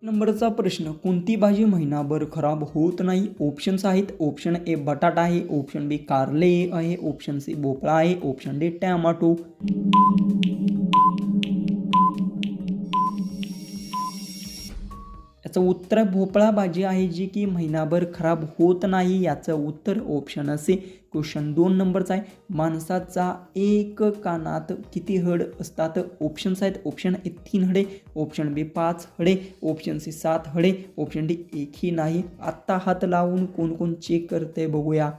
नंबरचा प्रश्न, कोणती भाजी महिनाभर खराब होत नाही? ऑप्शन्स आहेत. ऑप्शन ए बटाटा आहे, ऑप्शन बी कारले आहे, ऑप्शन सी भोपळा आहे, ऑप्शन डी टॅमॅटो. याचं उत्तर भोपळा भाजी आहे, जी की महिनाभर खराब होत नाही. याचं उत्तर ऑप्शन सी. क्वेश्चन 2 नंबरचा आहे, माणसाचा एक कानात किती हड असतात? ऑप्शन्स आहेत. ऑप्शन ए 3 हडे, ऑप्शन बी 5 हडे, ऑप्शन सी 7 हडे, ऑप्शन डी एकही नाही. आत्ता हात लावून कोण कोण चेक करते बघूया.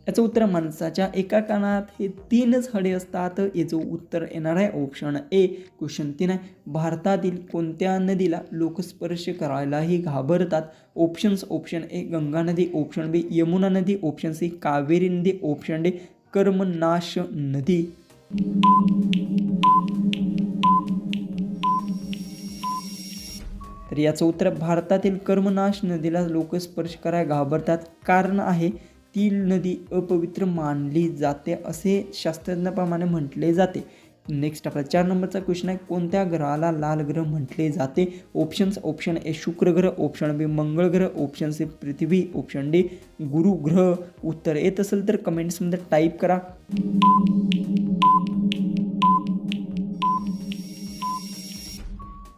याचं उत्तर, माणसाच्या एका कानात हे 3च हडे असतात. याचं उत्तर येणार आहे ऑप्शन ए. क्वेश्चन 3 आहे, भारतातील कोणत्या नदीला लोक स्पर्श करायलाही घाबरतात? ऑप्शन्स, ऑप्शन ए गंगा नदी, ऑप्शन बी यमुना नदी, ऑप्शन सी कावेरी नदी, ऑप्शन डी कर्मनाश नदी. तर याचं उत्तर, भारतातील कर्मनाश नदीला लोक स्पर्श करायला घाबरतात. कारण आहे, ती नदी अपवित्र मानली जाते असे शास्त्रज्ञांप्रमाणे म्हटले जाते. नेक्स्ट आपला 4 नंबरचा क्वेश्चन आहे, कोणत्या ग्रहाला लाल ग्रह म्हटले जाते? ऑप्शन्स, ऑप्शन ए शुक्र ग्रह, ऑप्शन बी मंगळ ग्रह, ऑप्शन सी पृथ्वी, ऑप्शन डी गुरु ग्रह. उत्तर येत असेल तर कमेंट्समध्ये टाईप करा.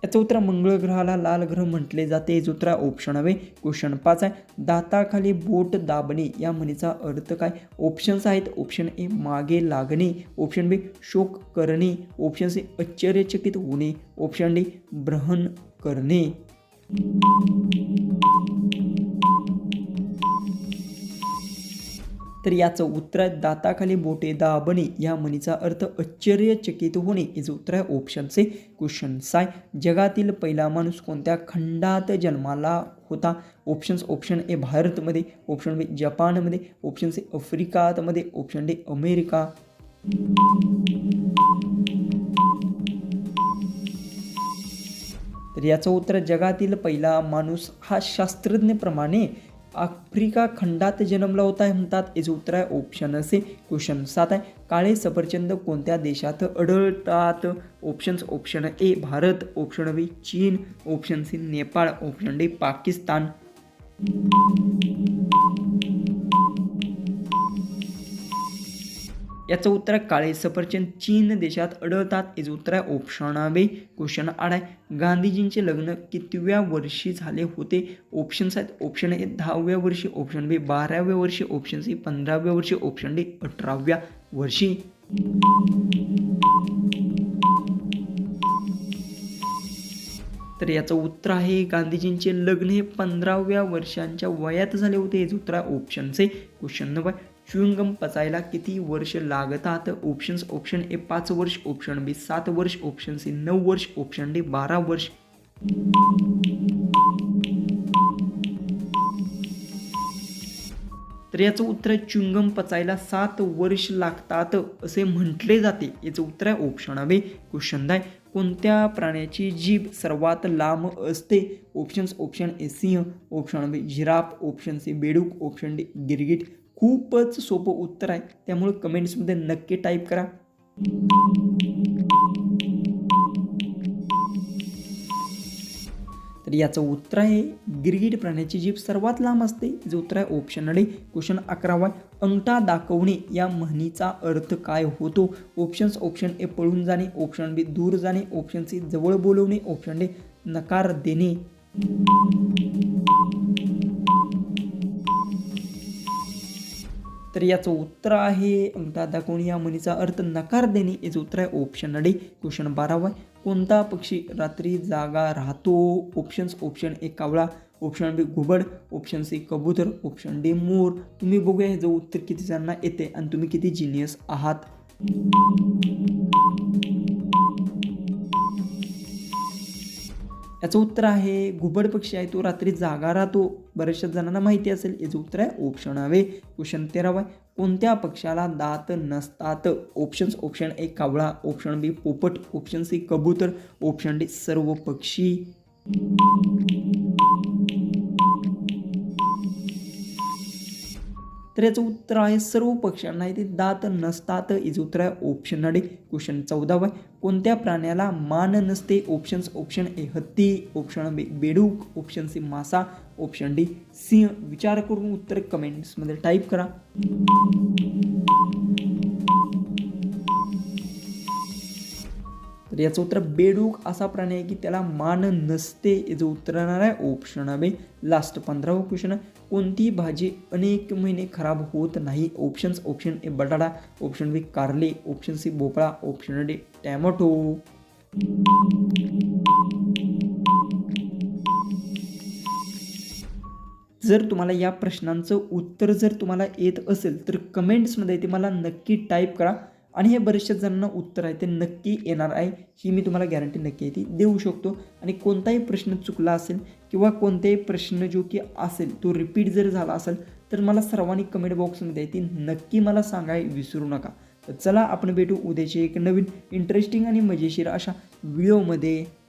याचं उत्तर, मंगळ ग्रहाला लाल ग्रह म्हटले जाते. याचं उत्तर ऑप्शन हवे. क्वेश्चन 5 आहे, दाताखाली बोट दाबणे या म्हणीचा अर्थ काय? ऑप्शन्स आहेत. ऑप्शन ए मागे लागणे, ऑप्शन बी शोक करणे, ऑप्शन सी आश्चर्यचकित होणे, ऑप्शन डी ग्रहण करणे. तर याचं उत्तर आहे, दाताखाली बोटे दाबणे या म्हणीचा अर्थ आश्चर्यचकित होणे. याचं उत्तर आहे ऑप्शन सी. क्वेश्चन 6, जगातील पहिला माणूस कोणत्या खंडात जन्माला होता? ऑप्शन्स, ऑप्शन ए भारतमध्ये, ऑप्शन बी जपानमध्ये, ऑप्शन सी आफ्रिकामध्ये, ऑप्शन डी अमेरिका. तर याचं उत्तर, जगातील पहिला माणूस हा शास्त्रज्ञप्रमाणे आफ्रिका खंडात जन्मला होता म्हणतात. याचं उत्तर आहे ऑप्शन सी. क्वेश्चन 7 आहे, काळे सफरचंद कोणत्या देशात आढळतात? Options, option A Bharat, option B चीन, option C Nepal, option D Pakistan. याचं उत्तर, काळे सफरचंद चीन देशात आढळतात. याचं उत्तर आहे ऑप्शन बी. क्वेश्चन 8 आहे, गांधीजींचे लग्न कितव्या वर्षी झाले होते? ऑप्शन्स आहेत. ऑप्शन ए 10व्या वर्षी, ऑप्शन बी 12व्या वर्षी, ऑप्शन सी 15व्या वर्षी, ऑप्शन डी 18व्या वर्षी. तर याचं उत्तर आहे, गांधीजींचे लग्न हे 15व्या वर्षांच्या वयात झाले होते. याचं उत्तर आहे ऑप्शन सी. क्वेश्चन 9, च्युइंगम पचायला किती वर्ष लागतात? ऑप्शन्स, ऑप्शन ए 5 वर्ष, ऑप्शन बी 7 वर्ष, ऑप्शन सी 9 वर्ष, ऑप्शन डी 12 वर्ष. तर याचं उत्तर, च्युइंगम पचायला 7 वर्ष लागतात असे म्हटले जाते. याचं उत्तर आहे ऑप्शन बी. क्वेश्चन 10, कोणत्या प्राण्याची जीभ सर्वात लांब असते? ऑप्शन्स, ऑप्शन ए सिंह, option B giraffe, option C बेडूक, ऑप्शन डी गिरगिट. खूपच सोपं उत्तर आहे, त्यामुळे कमेंट्समध्ये नक्की टाईप करा. तर याचं उत्तर आहे, गिरगिट प्राण्याची जीभ सर्वात लांब असते. याचं उत्तर आहे ऑप्शन डी. क्वेश्चन 11, अंगठा दाखवणे या म्हणीचा अर्थ काय होतो? ऑप्शन्स, ऑप्शन ए पळून जाणे, ऑप्शन बी दूर जाणे, ऑप्शन सी जवळ बोलवणे, ऑप्शन डी नकार देणे. तर याचं उत्तर आहे, अंगठा दाखवणे या म्हणीचा अर्थ नकार देणे. याचं उत्तर आहे ऑप्शन डी. क्वेश्चन 12, कोणता पक्षी रात्री जागा राहतो? ऑप्शन्स, ऑप्शन ए कावळा, ऑप्शन बी घुबड, ऑप्शन सी कबूतर, ऑप्शन डी मोर. तुम्ही बघूया ह्याचं उत्तर किती जणांना येते आणि तुम्ही किती जिनियस आहात. याचं उत्तर आहे, घुबड पक्षी आहे तो रात्री जागा राहतो. बऱ्याचशा जणांना माहिती असेल. याचं उत्तर आहे ऑप्शन हवे. क्वेश्चन 13, कोणत्या पक्षाला दात नसतात? ऑप्शन्स, ऑप्शन ए कावळा, ऑप्शन बी पोपट, ऑप्शन सी कबूतर, ऑप्शन डी सर्व पक्षी. तर याचं उत्तर आहे सर्व पक्ष्यांना ते दात नसतात. याचं उत्तर आहे ऑप्शन डी. क्वेश्चन 14 आहे. कोणत्या प्राण्याला मान नसते? ऑप्शन्स: ऑप्शन ए हत्ती, ऑप्शन बी बेडूक, ऑप्शन सी मासा, ऑप्शन डी सिंह. विचार करून उत्तर कमेंट्समध्ये टाईप करा. तर याचं उत्तर बेडूक असा प्राणी आहे की त्याला मान नसते. याचं उत्तर येणार आहे ऑप्शन बी. लास्ट 15वा क्वेश्चन: कोणती भाजी अनेक महिने खराब होत नाही? ऑप्शन्स: ऑप्शन ए बटाटा, ऑप्शन बी कारले, ऑप्शन सी भोपळा, ऑप्शन डी टॅमॅटो. जर तुम्हाला या प्रश्नांचं उत्तर जर तुम्हाला येत असेल तर कमेंट्समध्ये ते मला नक्की टाईप करा. आणि हे बरेचशा जणांना उत्तर आहे ते नक्की येणार आहे, ही मी तुम्हाला गॅरंटी नक्की ती देऊ शकतो. आणि कोणताही प्रश्न चुकला असेल किंवा कोणताही प्रश्न जो की असेल तो रिपीट जर झाला असेल तर मला सर्वांनी कमेंट बॉक्समध्ये ती नक्की मला सांगायला विसरू नका. तर चला आपण भेटू उद्याचे एक नवीन इंटरेस्टिंग आणि मजेशीर अशा व्हिडिओमध्ये.